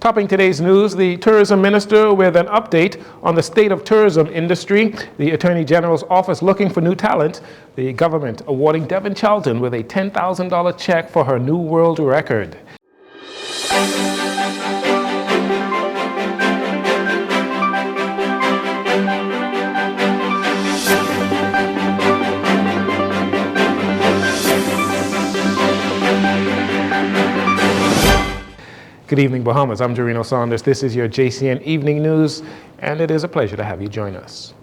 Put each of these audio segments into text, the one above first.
Topping today's news, the tourism minister with an update on the state of tourism industry, the Attorney General's office looking for new talent, the government awarding Devin Charlton with a $10,000 check for her new world record. Good evening, Bahamas. I'm Jarino Saunders. This is your JCN Evening News, and it is a pleasure to have you join us.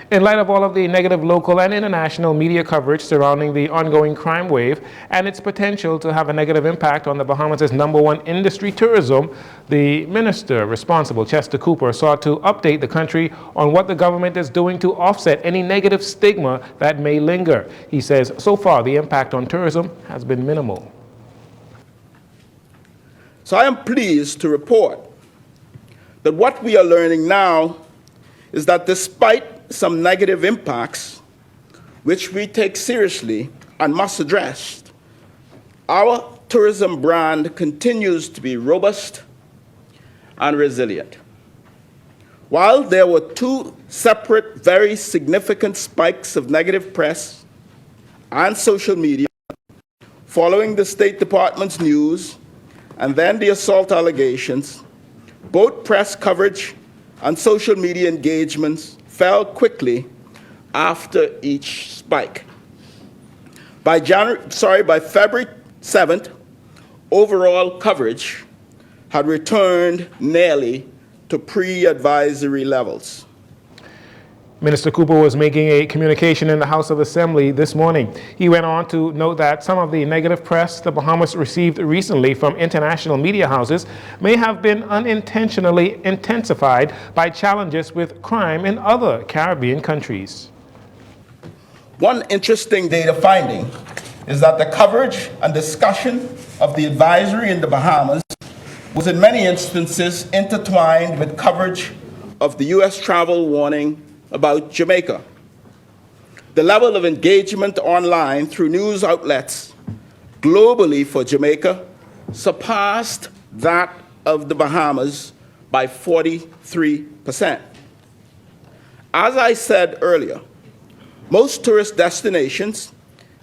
In light of all of the negative local and international media coverage surrounding the ongoing crime wave and its potential to have a negative impact on the Bahamas' #1 industry, tourism, the minister responsible, Chester Cooper, sought to update the country on what the government is doing to offset any negative stigma that may linger. He says so far the impact on tourism has been minimal. So I am pleased to report that what we are learning now is that despite some negative impacts, which we take seriously and must address, our tourism brand continues to be robust and resilient. While there were two separate, very significant spikes of negative press and social media following the State Department's news and then the assault allegations, both press coverage and social media engagements fell quickly after each spike. By February 7th, overall coverage had returned nearly to pre-advisory levels. Minister Cooper was making a communication in the House of Assembly this morning. He went on to note that some of the negative press the Bahamas received recently from international media houses may have been unintentionally intensified by challenges with crime in other Caribbean countries. One interesting data finding is that the coverage and discussion of the advisory in the Bahamas was in many instances intertwined with coverage of the U.S. travel warning about Jamaica. The level of engagement online through news outlets globally for Jamaica surpassed that of the Bahamas by 43%. As I said earlier, most tourist destinations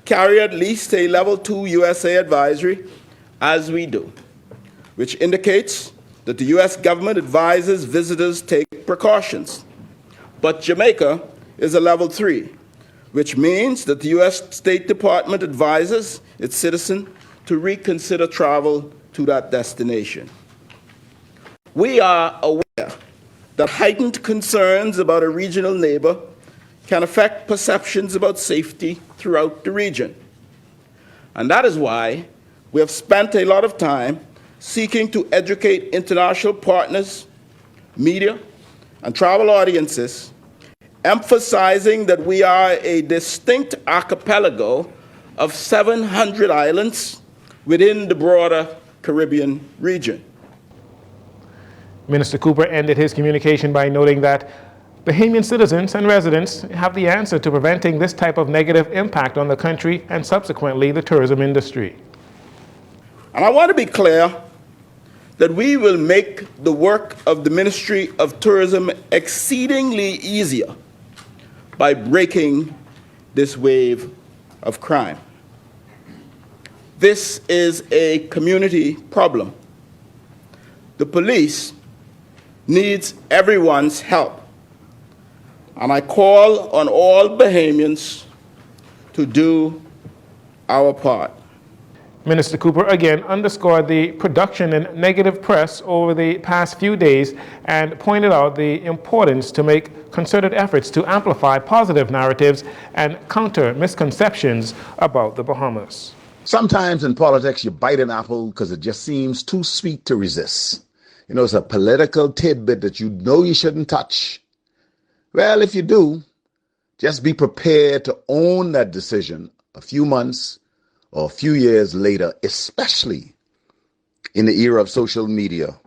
carry at least a level 2 USA advisory, as we do, which indicates that the US government advises visitors take precautions. But Jamaica is a level 3, which means that the U.S. State Department advises its citizens to reconsider travel to that destination. We are aware that heightened concerns about a regional neighbor can affect perceptions about safety throughout the region. And that is why we have spent a lot of time seeking to educate international partners, media, and travel audiences, emphasizing that we are a distinct archipelago of 700 islands within the broader Caribbean region. Minister Cooper ended his communication by noting that Bahamian citizens and residents have the answer to preventing this type of negative impact on the country and subsequently the tourism industry. And I want to be clear that we will make the work of the Ministry of Tourism exceedingly easier by breaking this wave of crime. This is a community problem. The police needs everyone's help, and I call on all Bahamians to do our part. Minister Cooper again underscored the production in negative press over the past few days and pointed out the importance to make concerted efforts to amplify positive narratives and counter misconceptions about the Bahamas. Sometimes in politics you bite an apple because it just seems too sweet to resist. You know, it's a political tidbit that you know you shouldn't touch. Well, if you do, just be prepared to own that decision a few months or a few years later, especially in the era of social media.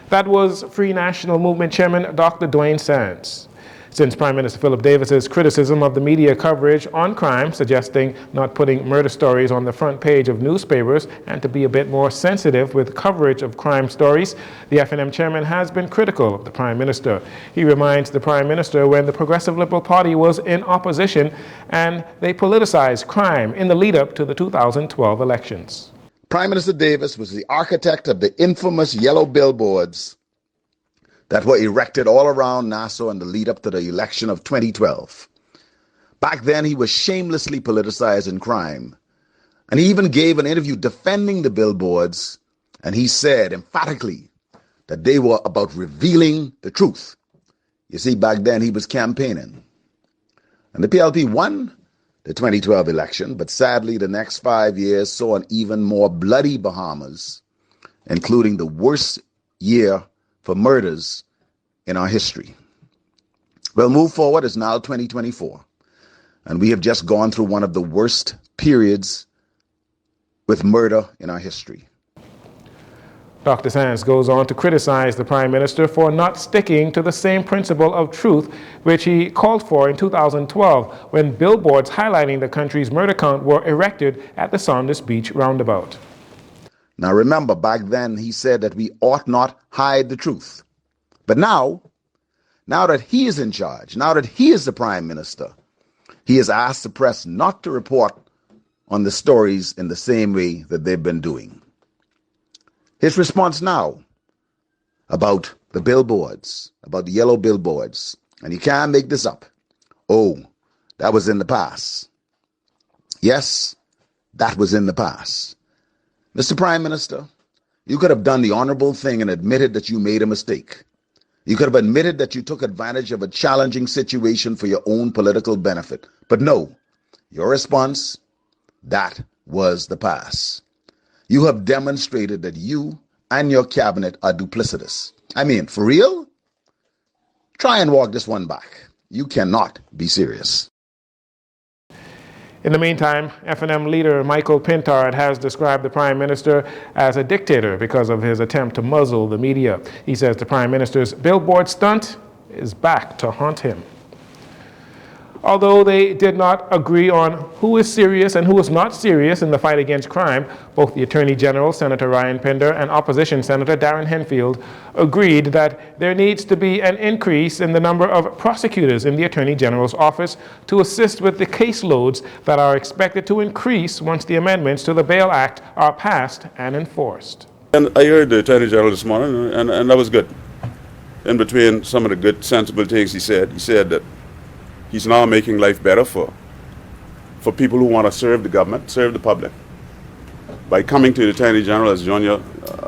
That was Free National Movement Chairman Dr. Dwayne Sands. Since Prime Minister Philip Davis's criticism of the media coverage on crime, suggesting not putting murder stories on the front page of newspapers and to be a bit more sensitive with coverage of crime stories, the FNM chairman has been critical of the Prime Minister. He reminds the Prime Minister when the Progressive Liberal Party was in opposition and they politicized crime in the lead-up to the 2012 elections. Prime Minister Davis was the architect of the infamous yellow billboards that were erected all around Nassau in the lead up to the election of 2012. Back then, he was shamelessly politicizing crime. And he even gave an interview defending the billboards, and he said emphatically that they were about revealing the truth. You see, back then he was campaigning. And the PLP won the 2012 election, but sadly the next 5 years saw an even more bloody Bahamas, including the worst year for murders in our history. Well, move forward is now 2024, and we have just gone through one of the worst periods with murder in our history. Dr. Sands goes on to criticize the Prime Minister for not sticking to the same principle of truth which he called for in 2012 when billboards highlighting the country's murder count were erected at the Saunders Beach roundabout. Now remember, back then he said that we ought not hide the truth. But now that he is in charge, now that he is the Prime Minister, he has asked the press not to report on the stories in the same way that they've been doing. His response now about the billboards, about the yellow billboards, and you can't make this up. Oh, that was in the past. Yes, that was in the past. Mr. Prime Minister, you could have done the honorable thing and admitted that you made a mistake. You could have admitted that you took advantage of a challenging situation for your own political benefit. But no, your response, that was the past. You have demonstrated that you and your cabinet are duplicitous. I mean, for real? Try and walk this one back. You cannot be serious. In the meantime, FNM leader Michael Pintard has described the Prime Minister as a dictator because of his attempt to muzzle the media. He says the Prime Minister's billboard stunt is back to haunt him. Although they did not agree on who is serious and who is not serious in the fight against crime, both the Attorney General, Senator Ryan Pinder, and Opposition Senator Darren Henfield agreed that there needs to be an increase in the number of prosecutors in the Attorney General's office to assist with the caseloads that are expected to increase once the amendments to the Bail Act are passed and enforced. And I heard the Attorney General this morning, and that was good. In between some of the good, sensible things he said that he's now making life better for people who want to serve the government, serve the public. By coming to the Attorney General as junior,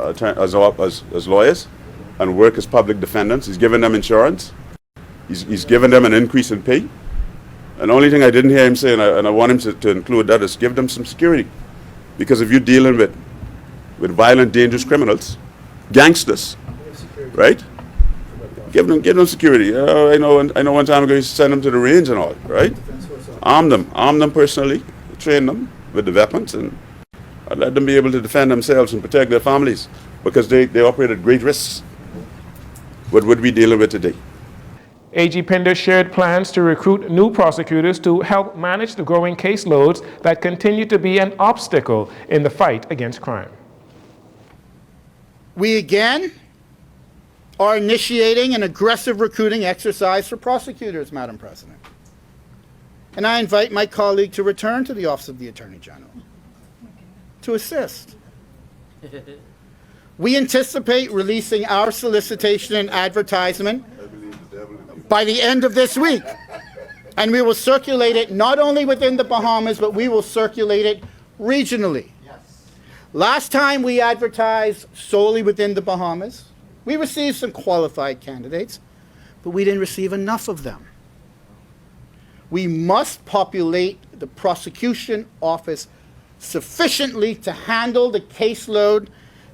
as lawyers and work as public defendants, he's given them insurance. He's given them an increase in pay. And the only thing I didn't hear him say, and I want him to include that, is give them some security. Because if you're dealing with violent, dangerous criminals, gangsters, right? Give them security. I know one time ago you send them to the range and all, right? Arm them personally, train them with the weapons, and let them be able to defend themselves and protect their families, because they operate at great risks. What would we dealing with today? AG Pinder shared plans to recruit new prosecutors to help manage the growing caseloads that continue to be an obstacle in the fight against crime. We again are initiating an aggressive recruiting exercise for prosecutors, Madam President. And I invite my colleague to return to the Office of the Attorney General to assist. We anticipate releasing our solicitation and advertisement by the end of this week. And we will circulate it not only within the Bahamas, but we will circulate it regionally. Last time we advertised solely within the Bahamas, we received some qualified candidates, but we didn't receive enough of them. We must populate the prosecution office sufficiently to handle the caseload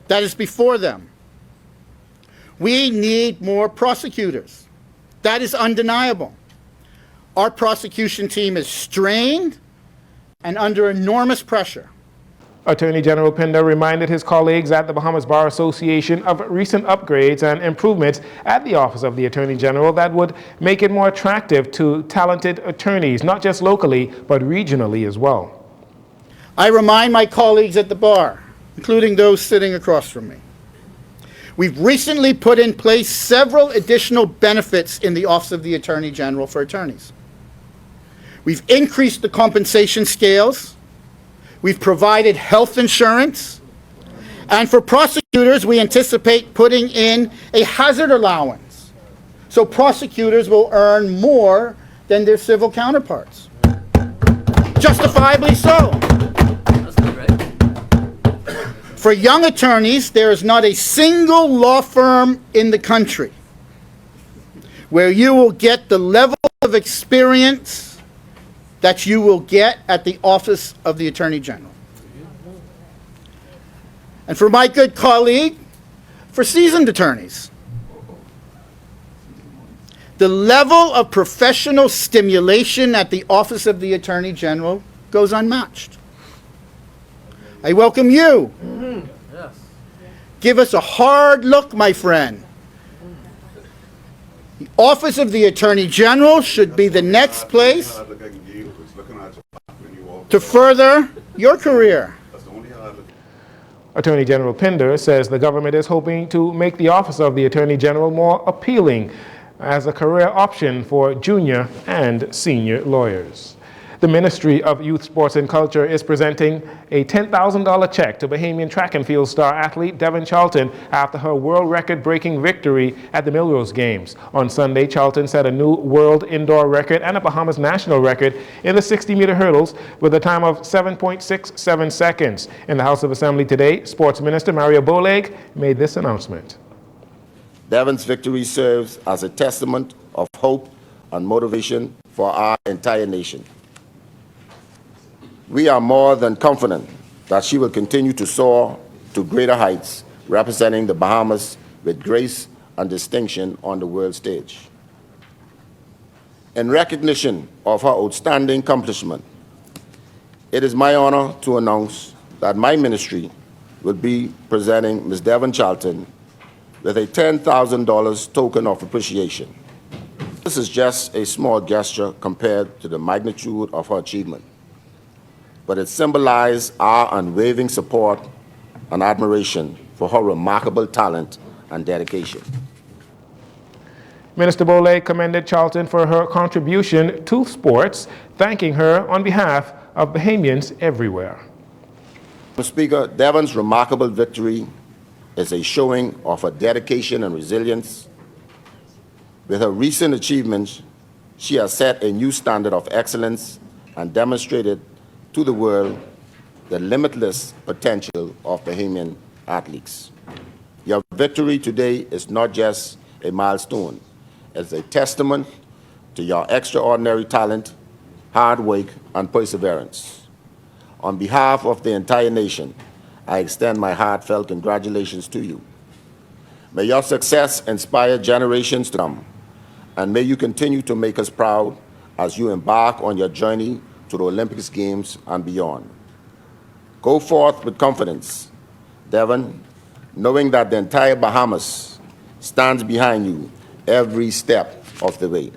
that is before them. We need more prosecutors. That is undeniable. Our prosecution team is strained and under enormous pressure. Attorney General Pinder reminded his colleagues at the Bahamas Bar Association of recent upgrades and improvements at the Office of the Attorney General that would make it more attractive to talented attorneys, not just locally, but regionally as well. I remind my colleagues at the bar, including those sitting across from me, we've recently put in place several additional benefits in the Office of the Attorney General for attorneys. We've increased the compensation scales. We've provided health insurance. And for prosecutors, we anticipate putting in a hazard allowance. So prosecutors will earn more than their civil counterparts. Justifiably so. That's good, right? For young attorneys, there is not a single law firm in the country where you will get the level of experience that you will get at the Office of the Attorney General. And for my good colleague, for seasoned attorneys, the level of professional stimulation at the Office of the Attorney General goes unmatched. I welcome you. Yes. Give us a hard look, my friend. The Office of the Attorney General should be the next place to further your career. Attorney General Pinder says the government is hoping to make the Office of the Attorney General more appealing as a career option for junior and senior lawyers. The Ministry of Youth, Sports and Culture is presenting a $10,000 check to Bahamian track and field star athlete Devon Charlton after her world record-breaking victory at the Millrose Games. On Sunday, Charlton set a new world indoor record and a Bahamas national record in the 60-meter hurdles with a time of 7.67 seconds. In the House of Assembly today, Sports Minister Mario Boleg made this announcement. Devon's victory serves as a testament of hope and motivation for our entire nation. We are more than confident that she will continue to soar to greater heights, representing the Bahamas with grace and distinction on the world stage. In recognition of her outstanding accomplishment, it is my honor to announce that my ministry will be presenting Ms. Devon Charlton with a $10,000 token of appreciation. This is just a small gesture compared to the magnitude of her achievement, but it symbolizes our unwavering support and admiration for her remarkable talent and dedication. Minister Boleg commended Charlton for her contribution to sports, thanking her on behalf of Bahamians everywhere. Mr. Speaker, Devon's remarkable victory is a showing of her dedication and resilience. With her recent achievements, she has set a new standard of excellence and demonstrated to the world the limitless potential of Bahamian athletes. Your victory today is not just a milestone, it's a testament to your extraordinary talent, hard work, and perseverance. On behalf of the entire nation, I extend my heartfelt congratulations to you. May your success inspire generations to come, and may you continue to make us proud as you embark on your journey to the Olympics Games and beyond. Go forth with confidence, Devon, knowing that the entire Bahamas stands behind you every step of the way.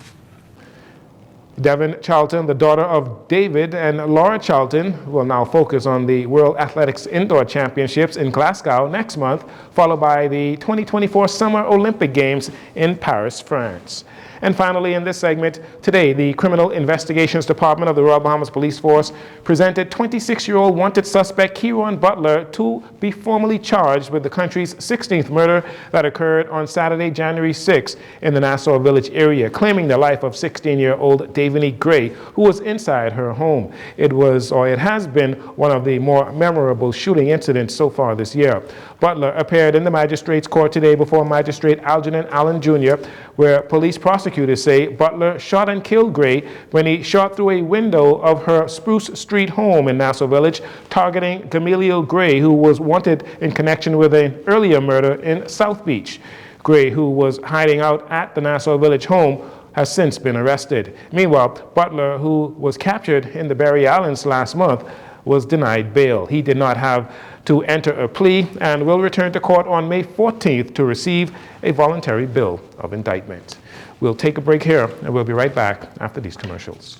Devon Charlton, the daughter of David and Laura Charlton, will now focus on the World Athletics Indoor Championships in Glasgow next month, followed by the 2024 Summer Olympic Games in Paris, France. And finally, in this segment, today, the Criminal Investigations Department of the Royal Bahamas Police Force presented 26-year-old wanted suspect Kieron Butler to be formally charged with the country's 16th murder that occurred on Saturday, January 6 in the Nassau Village area, claiming the life of 16-year-old Davini Gray, who was inside her home. It has been one of the more memorable shooting incidents so far this year. Butler appeared in the magistrate's court today before Magistrate Algernon Allen Jr., where police prosecutors say Butler shot and killed Gray when he shot through a window of her Spruce Street home in Nassau Village, targeting Gamaliel Gray, who was wanted in connection with an earlier murder in South Beach. Gray, who was hiding out at the Nassau Village home, has since been arrested. Meanwhile, Butler, who was captured in the Barry Islands last month, was denied bail. He did not have to enter a plea and will return to court on May 14th to receive a voluntary bill of indictment. We'll take a break here, and we'll be right back after these commercials.